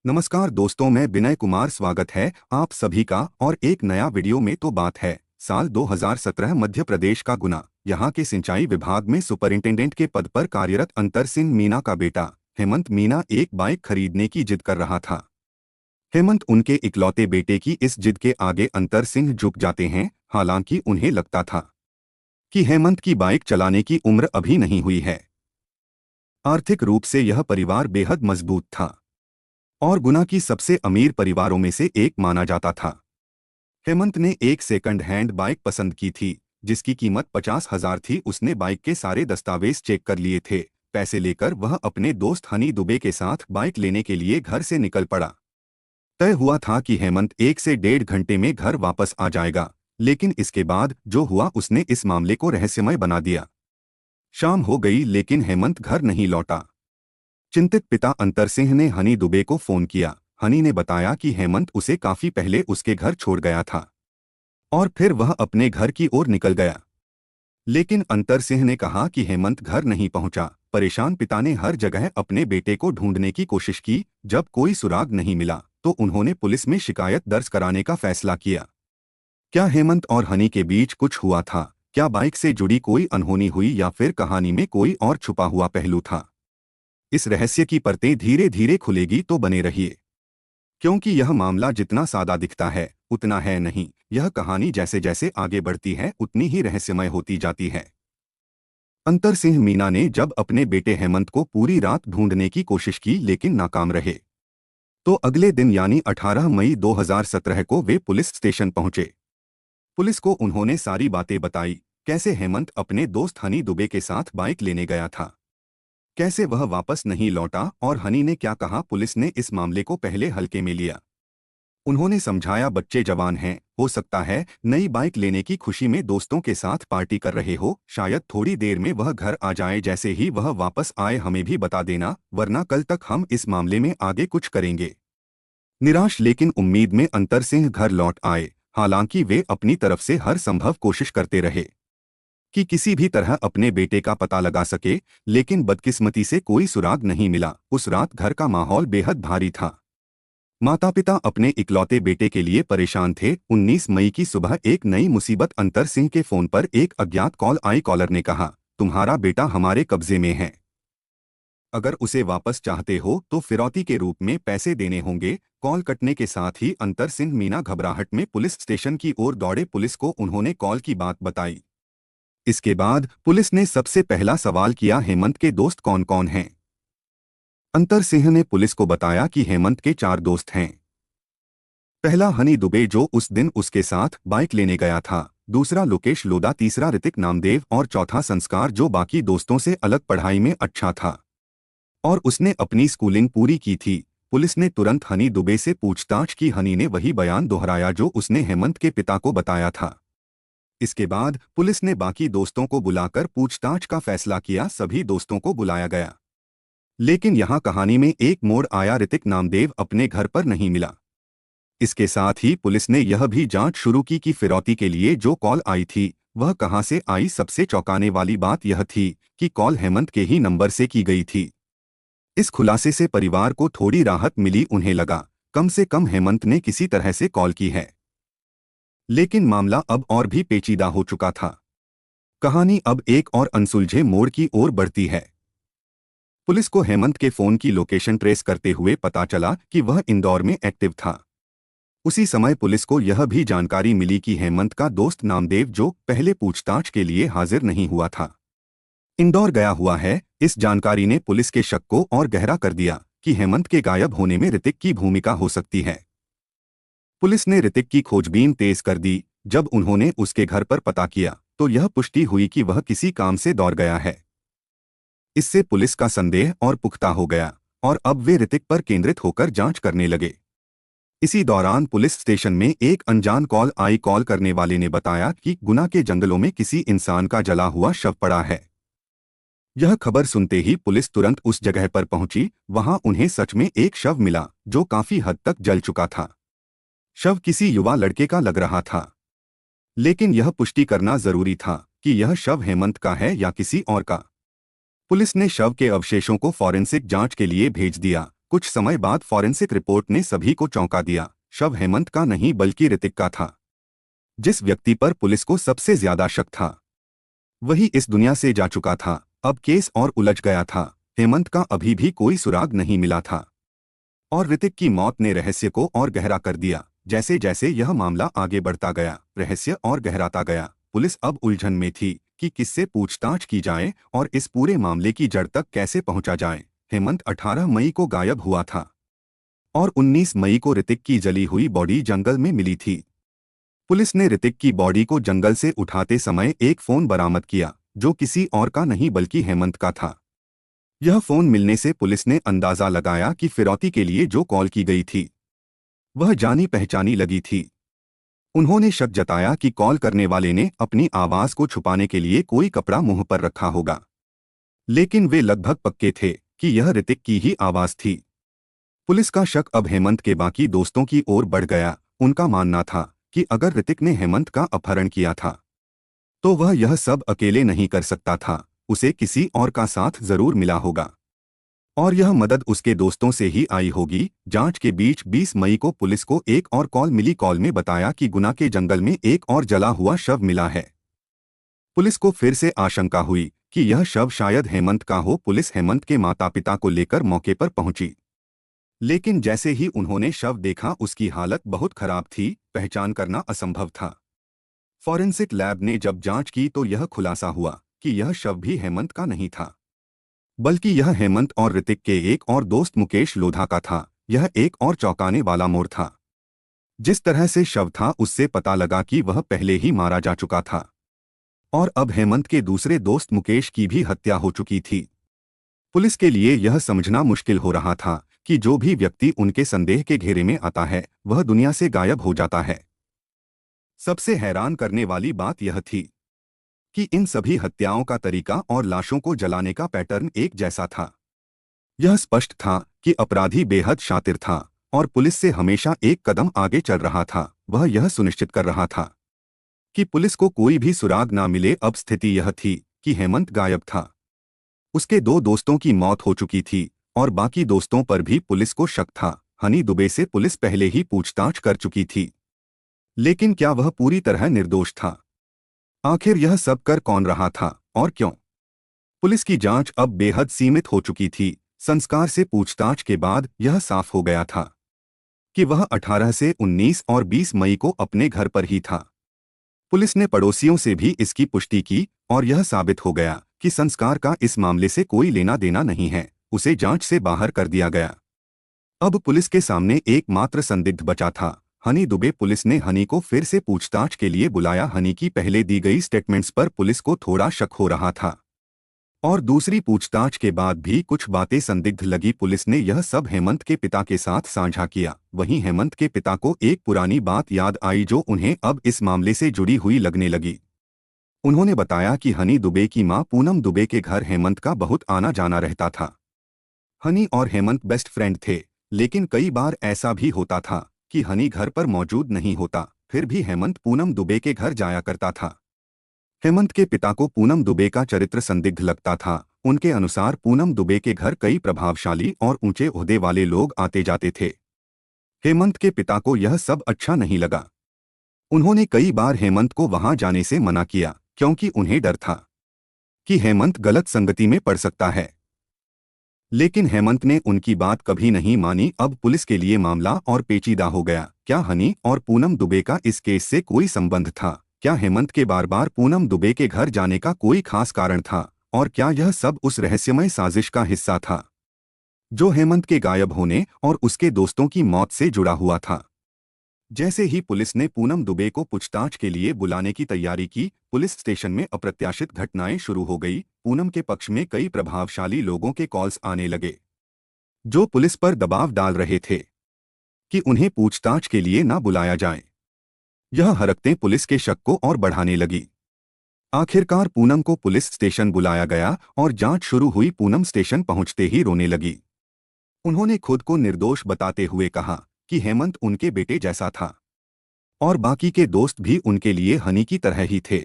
नमस्कार दोस्तों, मैं विनय कुमार। स्वागत है आप सभी का और एक नया वीडियो में। तो बात है साल 2017 मध्य प्रदेश का गुना। यहाँ के सिंचाई विभाग में सुपरिंटेंडेंट के पद पर कार्यरत अंतर सिंह मीना का बेटा हेमंत मीना एक बाइक खरीदने की जिद कर रहा था। हेमंत उनके इकलौते बेटे की इस जिद के आगे अंतर सिंह झुक जाते हैं। हालांकि उन्हें लगता था कि हेमंत की बाइक चलाने की उम्र अभी नहीं हुई है। आर्थिक रूप से यह परिवार बेहद मजबूत था और गुना की सबसे अमीर परिवारों में से एक माना जाता था। हेमंत ने एक सेकंड हैंड बाइक पसंद की थी जिसकी कीमत 50,000 थी। उसने बाइक के सारे दस्तावेज चेक कर लिए थे। पैसे लेकर वह अपने दोस्त हनी दुबे के साथ बाइक लेने के लिए घर से निकल पड़ा। तय हुआ था कि हेमंत 1 से 1.5 घंटे में घर वापस आ जाएगा, लेकिन इसके बाद जो हुआ उसने इस मामले को रहस्यमय बना दिया। शाम हो गई लेकिन हेमंत घर नहीं लौटा। चिंतित पिता अंतर सिंह ने हनी दुबे को फोन किया। हनी ने बताया कि हेमंत उसे काफी पहले उसके घर छोड़ गया था और फिर वह अपने घर की ओर निकल गया। लेकिन अंतर सिंह ने कहा कि हेमंत घर नहीं पहुंचा। परेशान पिता ने हर जगह अपने बेटे को ढूंढने की कोशिश की। जब कोई सुराग नहीं मिला तो उन्होंने पुलिस में शिकायत दर्ज कराने का फैसला किया। क्या हेमंत और हनी के बीच कुछ हुआ था? क्या बाइक से जुड़ी कोई अनहोनी हुई या फिर कहानी में कोई और छुपा हुआ पहलू था? इस रहस्य की परतें धीरे धीरे खुलेगी, तो बने रहिए, क्योंकि यह मामला जितना सादा दिखता है उतना है नहीं। यह कहानी जैसे जैसे आगे बढ़ती है उतनी ही रहस्यमय होती जाती है। अंतर सिंह मीना ने जब अपने बेटे हेमंत को पूरी रात ढूंढने की कोशिश की लेकिन नाकाम रहे, तो अगले दिन यानी 18 मई 2017 को वे पुलिस स्टेशन पहुंचे। पुलिस को उन्होंने सारी बातें बताई। कैसे हेमंत अपने दोस्त हनी दुबे के साथ बाइक लेने गया था, कैसे वह वापस नहीं लौटा और हनी ने क्या कहा। पुलिस ने इस मामले को पहले हल्के में लिया। उन्होंने समझाया, बच्चे जवान हैं, हो सकता है नई बाइक लेने की खुशी में दोस्तों के साथ पार्टी कर रहे हो। शायद थोड़ी देर में वह घर आ जाए। जैसे ही वह वापस आए हमें भी बता देना, वरना कल तक हम इस मामले में आगे कुछ करेंगे। निराश लेकिन उम्मीद में अंतर सिंह घर लौट आए। हालांकि वे अपनी तरफ से हर संभव कोशिश करते रहे कि किसी भी तरह अपने बेटे का पता लगा सके, लेकिन बदकिस्मती से कोई सुराग नहीं मिला। उस रात घर का माहौल बेहद भारी था। माता पिता अपने इकलौते बेटे के लिए परेशान थे। 19 मई की सुबह एक नई मुसीबत। अंतर सिंह के फोन पर एक अज्ञात कॉल आई। कॉलर ने कहा, तुम्हारा बेटा हमारे कब्जे में है। अगर उसे वापस चाहते हो तो फिरौती के रूप में पैसे देने होंगे। कॉल कटने के साथ ही अंतर सिंह मीना घबराहट में पुलिस स्टेशन की ओर दौड़े। पुलिस को उन्होंने कॉल की बात बताई। इसके बाद पुलिस ने सबसे पहला सवाल किया, हेमंत के दोस्त कौन कौन हैं? अंतर सिंह ने पुलिस को बताया कि हेमंत के 4 दोस्त हैं। पहला हनी दुबे जो उस दिन उसके साथ बाइक लेने गया था, दूसरा लोकेश लोदा, तीसरा ऋतिक नामदेव और चौथा संस्कार जो बाकी दोस्तों से अलग पढ़ाई में अच्छा था और उसने अपनी स्कूलिंग पूरी की थी। पुलिस ने तुरंत हनी दुबे से पूछताछ की। हनी ने वही बयान दोहराया जो उसने हेमंत के पिता को बताया था। इसके बाद पुलिस ने बाकी दोस्तों को बुलाकर पूछताछ का फैसला किया। सभी दोस्तों को बुलाया गया, लेकिन यहाँ कहानी में एक मोड़ आया। ऋतिक नामदेव अपने घर पर नहीं मिला। इसके साथ ही पुलिस ने यह भी जांच शुरू की कि फिरौती के लिए जो कॉल आई थी वह कहां से आई। सबसे चौंकाने वाली बात यह थी कि कॉल हेमंत के ही नंबर से की गई थी। इस खुलासे से परिवार को थोड़ी राहत मिली। उन्हें लगा कम से कम हेमंत ने किसी तरह से कॉल की है। लेकिन मामला अब और भी पेचीदा हो चुका था। कहानी अब एक और अनसुलझे मोड़ की ओर बढ़ती है। पुलिस को हेमंत के फोन की लोकेशन ट्रेस करते हुए पता चला कि वह इंदौर में एक्टिव था। उसी समय पुलिस को यह भी जानकारी मिली कि हेमंत का दोस्त नामदेव जो पहले पूछताछ के लिए हाजिर नहीं हुआ था, इंदौर गया हुआ है। इस जानकारी ने पुलिस के शक को और गहरा कर दिया कि हेमंत के गायब होने में ऋतिक की भूमिका हो सकती है। पुलिस ने ऋतिक की खोजबीन तेज कर दी। जब उन्होंने उसके घर पर पता किया तो यह पुष्टि हुई कि वह किसी काम से दौड़ गया है। इससे पुलिस का संदेह और पुख्ता हो गया और अब वे ऋतिक पर केंद्रित होकर जांच करने लगे। इसी दौरान पुलिस स्टेशन में एक अनजान कॉल आई। कॉल करने वाले ने बताया कि गुना के जंगलों में किसी इंसान का जला हुआ शव पड़ा है। यह खबर सुनते ही पुलिस तुरंत उस जगह पर पहुंची। वहां उन्हें सच में एक शव मिला जो काफी हद तक जल चुका था। शव किसी युवा लड़के का लग रहा था, लेकिन यह पुष्टि करना जरूरी था कि यह शव हेमंत का है या किसी और का। पुलिस ने शव के अवशेषों को फॉरेंसिक जांच के लिए भेज दिया। कुछ समय बाद फॉरेंसिक रिपोर्ट ने सभी को चौंका दिया। शव हेमंत का नहीं बल्कि ऋतिक का था। जिस व्यक्ति पर पुलिस को सबसे ज्यादा शक था वही इस दुनिया से जा चुका था। अब केस और उलझ गया था। हेमंत का अभी भी कोई सुराग नहीं मिला था और ऋतिक की मौत ने रहस्य को और गहरा कर दिया। जैसे जैसे यह मामला आगे बढ़ता गया, रहस्य और गहराता गया। पुलिस अब उलझन में थी कि किससे पूछताछ की जाए और इस पूरे मामले की जड़ तक कैसे पहुंचा जाए। हेमंत 18 मई को गायब हुआ था और 19 मई को ऋतिक की जली हुई बॉडी जंगल में मिली थी। पुलिस ने ऋतिक की बॉडी को जंगल से उठाते समय एक फोन बरामद किया जो किसी और का नहीं बल्कि हेमंत का था। यह फोन मिलने से पुलिस ने अंदाजा लगाया कि फिरौती के लिए जो कॉल की गई थी वह जानी पहचानी लगी थी। उन्होंने शक जताया कि कॉल करने वाले ने अपनी आवाज को छुपाने के लिए कोई कपड़ा मुंह पर रखा होगा, लेकिन वे लगभग पक्के थे कि यह ऋतिक की ही आवाज थी। पुलिस का शक अब हेमंत के बाकी दोस्तों की ओर बढ़ गया। उनका मानना था कि अगर ऋतिक ने हेमंत का अपहरण किया था तो वह यह सब अकेले नहीं कर सकता था, उसे किसी और का साथ जरूर मिला होगा और यह मदद उसके दोस्तों से ही आई होगी। जांच के बीच 20 मई को पुलिस को एक और कॉल मिली। कॉल में बताया कि गुना के जंगल में एक और जला हुआ शव मिला है। पुलिस को फिर से आशंका हुई कि यह शव शायद हेमंत का हो। पुलिस हेमंत के माता पिता को लेकर मौके पर पहुंची, लेकिन जैसे ही उन्होंने शव देखा उसकी हालत बहुत खराब थी, पहचान करना असंभव था। फॉरेंसिक लैब ने जब जांच की तो यह खुलासा हुआ कि यह शव भी हेमंत का नहीं था, बल्कि यह हेमंत और ऋतिक के एक और दोस्त मुकेश लोधा का था। यह एक और चौंकाने वाला मोड़ था। जिस तरह से शव था उससे पता लगा कि वह पहले ही मारा जा चुका था और अब हेमंत के दूसरे दोस्त मुकेश की भी हत्या हो चुकी थी। पुलिस के लिए यह समझना मुश्किल हो रहा था कि जो भी व्यक्ति उनके संदेह के घेरे में आता है वह दुनिया से गायब हो जाता है। सबसे हैरान करने वाली बात यह थी कि इन सभी हत्याओं का तरीका और लाशों को जलाने का पैटर्न एक जैसा था। यह स्पष्ट था कि अपराधी बेहद शातिर था और पुलिस से हमेशा एक कदम आगे चल रहा था। वह यह सुनिश्चित कर रहा था कि पुलिस को कोई भी सुराग ना मिले। अब स्थिति यह थी कि हेमंत गायब था, उसके दो दोस्तों की मौत हो चुकी थी और बाकी दोस्तों पर भी पुलिस को शक था। हनी दुबे से पुलिस पहले ही पूछताछ कर चुकी थी, लेकिन क्या वह पूरी तरह निर्दोष था? आखिर यह सब कर कौन रहा था और क्यों? पुलिस की जांच अब बेहद सीमित हो चुकी थी। संस्कार से पूछताछ के बाद यह साफ हो गया था कि वह 18 से 19 और 20 मई को अपने घर पर ही था। पुलिस ने पड़ोसियों से भी इसकी पुष्टि की और यह साबित हो गया कि संस्कार का इस मामले से कोई लेना देना नहीं है। उसे जांच से बाहर कर दिया गया। अब पुलिस के सामने एकमात्र संदिग्ध बचा था, हनी दुबे। पुलिस ने हनी को फिर से पूछताछ के लिए बुलाया। हनी की पहले दी गई स्टेटमेंट्स पर पुलिस को थोड़ा शक हो रहा था और दूसरी पूछताछ के बाद भी कुछ बातें संदिग्ध लगी। पुलिस ने यह सब हेमंत के पिता के साथ साझा किया। वहीं हेमंत के पिता को एक पुरानी बात याद आई जो उन्हें अब इस मामले से जुड़ी हुई लगने लगी। उन्होंने बताया कि हनी दुबे की मां पूनम दुबे के घर हेमंत का बहुत आना जाना रहता था। हनी और हेमंत बेस्ट फ्रेंड थे, लेकिन कई बार ऐसा भी होता था कि हनी घर पर मौजूद नहीं होता, फिर भी हेमंत पूनम दुबे के घर जाया करता था। हेमंत के पिता को पूनम दुबे का चरित्र संदिग्ध लगता था। उनके अनुसार पूनम दुबे के घर कई प्रभावशाली और ऊंचे ओहदे वाले लोग आते जाते थे। हेमंत के पिता को यह सब अच्छा नहीं लगा। उन्होंने कई बार हेमंत को वहां जाने से मना किया क्योंकि उन्हें डर था कि हेमंत गलत संगति में पड़ सकता है, लेकिन हेमंत ने उनकी बात कभी नहीं मानी। अब पुलिस के लिए मामला और पेचीदा हो गया। क्या हनी और पूनम दुबे का इस केस से कोई संबंध था? क्या हेमंत के बार बार पूनम दुबे के घर जाने का कोई खास कारण था? और क्या यह सब उस रहस्यमय साजिश का हिस्सा था जो हेमंत के गायब होने और उसके दोस्तों की मौत से जुड़ा हुआ था? जैसे ही पुलिस ने पूनम दुबे को पूछताछ के लिए बुलाने की तैयारी की, पुलिस स्टेशन में अप्रत्याशित घटनाएं शुरू हो गई। पूनम के पक्ष में कई प्रभावशाली लोगों के कॉल्स आने लगे जो पुलिस पर दबाव डाल रहे थे कि उन्हें पूछताछ के लिए ना बुलाया जाए। यह हरकतें पुलिस के शक को और बढ़ाने लगी। आखिरकार पूनम को पुलिस स्टेशन बुलाया गया और जांच शुरू हुई। पूनम स्टेशन पहुंचते ही रोने लगी। उन्होंने खुद को निर्दोष बताते हुए कहा कि हेमंत उनके बेटे जैसा था और बाकी के दोस्त भी उनके लिए हनी की तरह ही थे।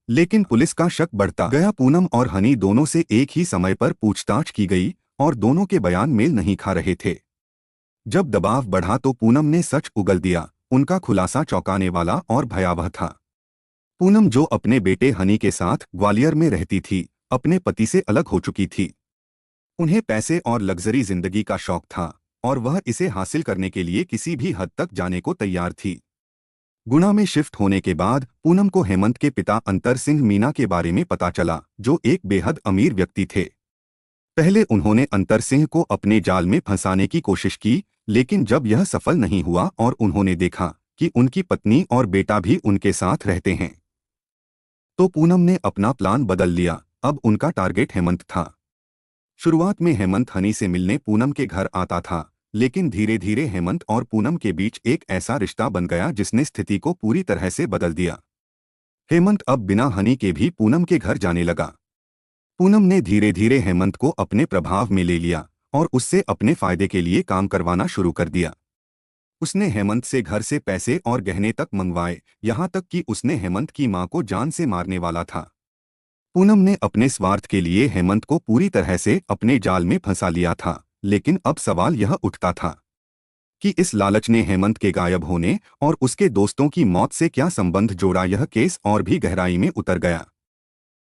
लेकिन पुलिस का शक बढ़ता गया। पूनम और हनी दोनों से एक ही समय पर पूछताछ की गई और दोनों के बयान मेल नहीं खा रहे थे। जब दबाव बढ़ा तो पूनम ने सच उगल दिया। उनका खुलासा चौंकाने वाला और भयावह था। पूनम, जो अपने बेटे हनी के साथ ग्वालियर में रहती थी, अपने पति से अलग हो चुकी थी। उन्हें पैसे और लग्जरी जिंदगी का शौक था और वह इसे हासिल करने के लिए किसी भी हद तक जाने को तैयार थी। गुना में शिफ्ट होने के बाद पूनम को हेमंत के पिता अंतर सिंह मीना के बारे में पता चला, जो एक बेहद अमीर व्यक्ति थे। पहले उन्होंने अंतर सिंह को अपने जाल में फंसाने की कोशिश की, लेकिन जब यह सफल नहीं हुआ और उन्होंने देखा कि उनकी पत्नी और बेटा भी उनके साथ रहते हैं, तो पूनम ने अपना प्लान बदल लिया। अब उनका टारगेट हेमंत था। शुरुआत में हेमंत हनी से मिलने पूनम के घर आता था, लेकिन धीरे धीरे हेमंत और पूनम के बीच एक ऐसा रिश्ता बन गया जिसने स्थिति को पूरी तरह से बदल दिया। हेमंत अब बिना हनी के भी पूनम के घर जाने लगा। पूनम ने धीरे धीरे हेमंत को अपने प्रभाव में ले लिया और उससे अपने फायदे के लिए काम करवाना शुरू कर दिया। उसने हेमंत से घर से पैसे और गहने तक मंगवाए, यहाँ तक कि उसने हेमंत की मां को जान से मारने वाला था। पूनम ने अपने स्वार्थ के लिए हेमंत को पूरी तरह से अपने जाल में फंसा लिया था, लेकिन अब सवाल यह उठता था कि इस लालच ने हेमंत के गायब होने और उसके दोस्तों की मौत से क्या संबंध जोड़ा। यह केस और भी गहराई में उतर गया।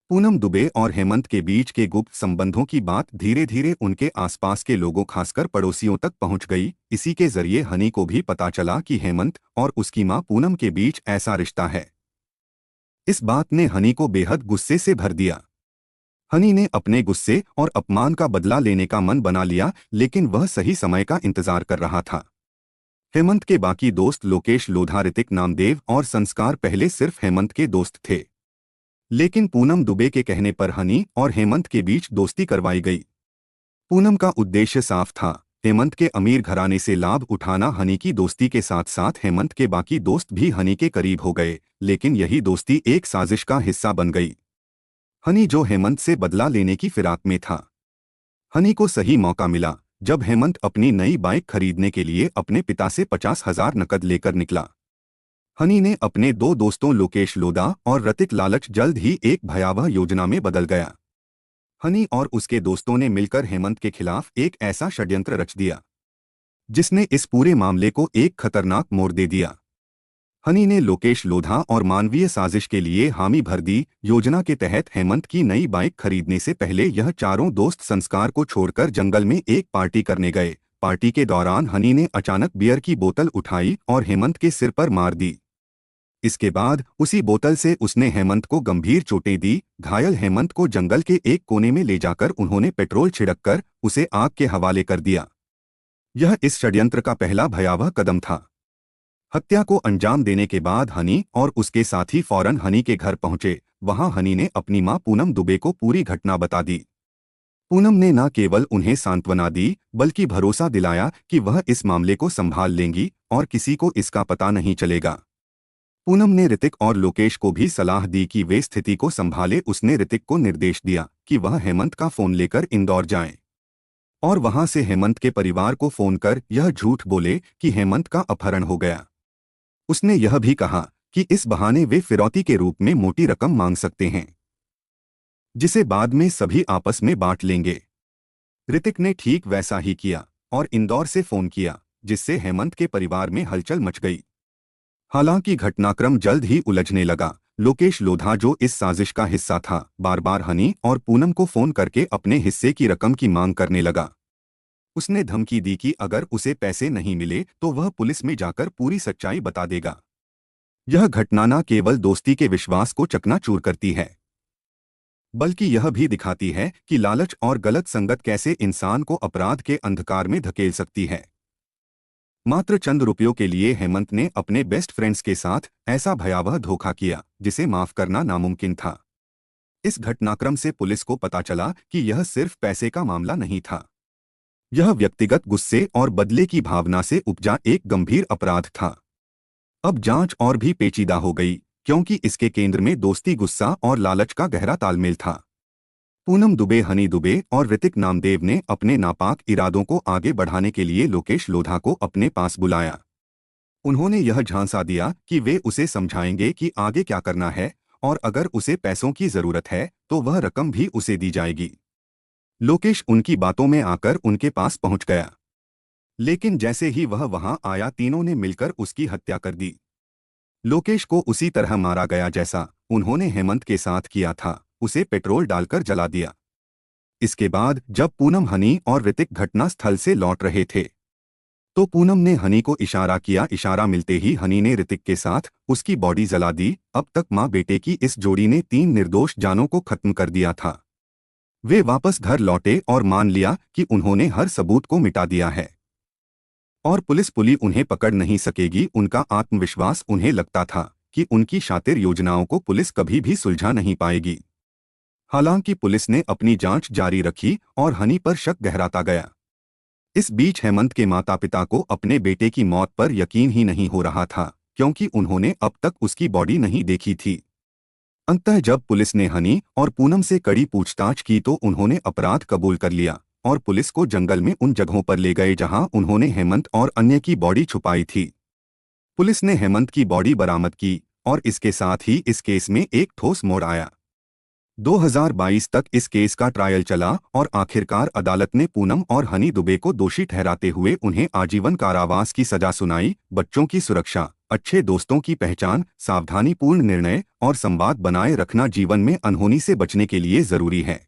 पूनम दुबे और हेमंत के बीच के गुप्त संबंधों की बात धीरे धीरे उनके आसपास के लोगों, खासकर पड़ोसियों तक पहुंच गई। इसी के जरिए हनी को भी पता चला कि हेमंत और उसकी मां पूनम के बीच ऐसा रिश्ता है। इस बात ने हनी को बेहद गुस्से से भर दिया। हनी ने अपने गुस्से और अपमान का बदला लेने का मन बना लिया, लेकिन वह सही समय का इंतजार कर रहा था। हेमंत के बाकी दोस्त लोकेश लोधा, ऋतिक नामदेव और संस्कार पहले सिर्फ हेमंत के दोस्त थे, लेकिन पूनम दुबे के कहने पर हनी और हेमंत के बीच दोस्ती करवाई गई। पूनम का उद्देश्य साफ था, हेमंत के अमीर घराने से लाभ उठाना। हनी की दोस्ती के साथ साथ हेमंत के बाकी दोस्त भी हनी के करीब हो गए, लेकिन यही दोस्ती एक साजिश का हिस्सा बन गई। हनी, जो हेमंत से बदला लेने की फिराक में था। हनी को सही मौका मिला जब हेमंत अपनी नई बाइक खरीदने के लिए अपने पिता से 50,000 नकद लेकर निकला। हनी ने अपने दो दोस्तों लोकेश लोधा और ऋतिक लालच जल्द ही एक भयावह योजना में बदल गया। हनी और उसके दोस्तों ने मिलकर हेमंत के खिलाफ एक ऐसा षड्यंत्र रच दिया जिसने इस पूरे मामले को एक खतरनाक मोड़ दे दिया। हनी ने लोकेश लोधा और मानवीय साजिश के लिए हामी भर दी। योजना के तहत हेमंत की नई बाइक खरीदने से पहले यह चारों दोस्त संस्कार को छोड़कर जंगल में एक पार्टी करने गए। पार्टी के दौरान हनी ने अचानक बियर की बोतल उठाई और हेमंत के सिर पर मार दी। इसके बाद उसी बोतल से उसने हेमंत को गंभीर चोटें दी। घायल हेमंत को जंगल के एक कोने में ले जाकर उन्होंने पेट्रोल छिड़ककर उसे आग के हवाले कर दिया। यह इस षड्यंत्र का पहला भयावह कदम था। हत्या को अंजाम देने के बाद हनी और उसके साथी फौरन हनी के घर पहुंचे। वहां हनी ने अपनी मां पूनम दुबे को पूरी घटना बता दी। पूनम ने न केवल उन्हें सांत्वना दी, बल्कि भरोसा दिलाया कि वह इस मामले को संभाल लेंगी और किसी को इसका पता नहीं चलेगा। पूनम ने ऋतिक और लोकेश को भी सलाह दी कि वे स्थिति को संभाले। उसने ऋतिक को निर्देश दिया कि वह हेमंत का फोन लेकर इंदौर जाएं और वहां से हेमंत के परिवार को फोन कर यह झूठ बोले कि हेमंत का अपहरण हो गया। उसने यह भी कहा कि इस बहाने वे फिरौती के रूप में मोटी रकम मांग सकते हैं, जिसे बाद में सभी आपस में बांट लेंगे। ऋतिक ने ठीक वैसा ही किया और इंदौर से फोन किया, जिससे हेमंत के परिवार में हलचल मच गई। हालांकि घटनाक्रम जल्द ही उलझने लगा। लोकेश लोधा, जो इस साजिश का हिस्सा था, बार बार हनी और पूनम को फोन करके अपने हिस्से की रकम की मांग करने लगा। उसने धमकी दी कि अगर उसे पैसे नहीं मिले तो वह पुलिस में जाकर पूरी सच्चाई बता देगा। यह घटना न केवल दोस्ती के विश्वास को चकनाचूर करती है, बल्कि यह भी दिखाती है कि लालच और गलत संगत कैसे इंसान को अपराध के अंधकार में धकेल सकती है। मात्र चंद रुपयों के लिए हेमंत ने अपने बेस्ट फ्रेंड्स के साथ ऐसा भयावह धोखा किया जिसे माफ करना नामुमकिन था। इस घटनाक्रम से पुलिस को पता चला कि यह सिर्फ पैसे का मामला नहीं था। यह व्यक्तिगत गुस्से और बदले की भावना से उपजा एक गंभीर अपराध था। अब जांच और भी पेचीदा हो गई, क्योंकि इसके केंद्र में दोस्ती, गुस्सा और लालच का गहरा तालमेल था। पूनम दुबे, हनी दुबे और ऋतिक नामदेव ने अपने नापाक इरादों को आगे बढ़ाने के लिए लोकेश लोधा को अपने पास बुलाया। उन्होंने यह झांसा दिया कि वे उसे समझाएंगे कि आगे क्या करना है और अगर उसे पैसों की जरूरत है तो वह रकम भी उसे दी जाएगी। लोकेश उनकी बातों में आकर उनके पास पहुंच गया, लेकिन जैसे ही वह वहां आया तीनों ने मिलकर उसकी हत्या कर दी। लोकेश को उसी तरह मारा गया जैसा उन्होंने हेमंत के साथ किया था, उसे पेट्रोल डालकर जला दिया। इसके बाद जब पूनम, हनी और ऋतिक घटना स्थल से लौट रहे थे तो पूनम ने हनी को इशारा किया। इशारा मिलते ही हनी ने ऋतिक के साथ उसकी बॉडी जला दी। अब तक मां बेटे की इस जोड़ी ने 3 निर्दोष जानों को खत्म कर दिया था। वे वापस घर लौटे और मान लिया कि उन्होंने हर सबूत को मिटा दिया है और पुलिस उन्हें पकड़ नहीं सकेगी। उनका आत्मविश्वास, उन्हें लगता था कि उनकी शातिर योजनाओं को पुलिस कभी भी सुलझा नहीं पाएगी। हालांकि पुलिस ने अपनी जांच जारी रखी और हनी पर शक गहराता गया। इस बीच हेमंत के माता पिता को अपने बेटे की मौत पर यकीन ही नहीं हो रहा था, क्योंकि उन्होंने अब तक उसकी बॉडी नहीं देखी थी। अंततः जब पुलिस ने हनी और पूनम से कड़ी पूछताछ की तो उन्होंने अपराध कबूल कर लिया और पुलिस को जंगल में उन जगहों पर ले गए जहां उन्होंने हेमंत और अन्य की बॉडी छुपाई थी। पुलिस ने हेमंत की बॉडी बरामद की और इसके साथ ही इस केस में एक ठोस मोड़ आया। 2022 तक इस केस का ट्रायल चला और आखिरकार अदालत ने पूनम और हनी दुबे को दोषी ठहराते हुए उन्हें आजीवन कारावास की सजा सुनाई। बच्चों की सुरक्षा, अच्छे दोस्तों की पहचान, सावधानीपूर्ण निर्णय और संवाद बनाए रखना जीवन में अनहोनी से बचने के लिए जरूरी है।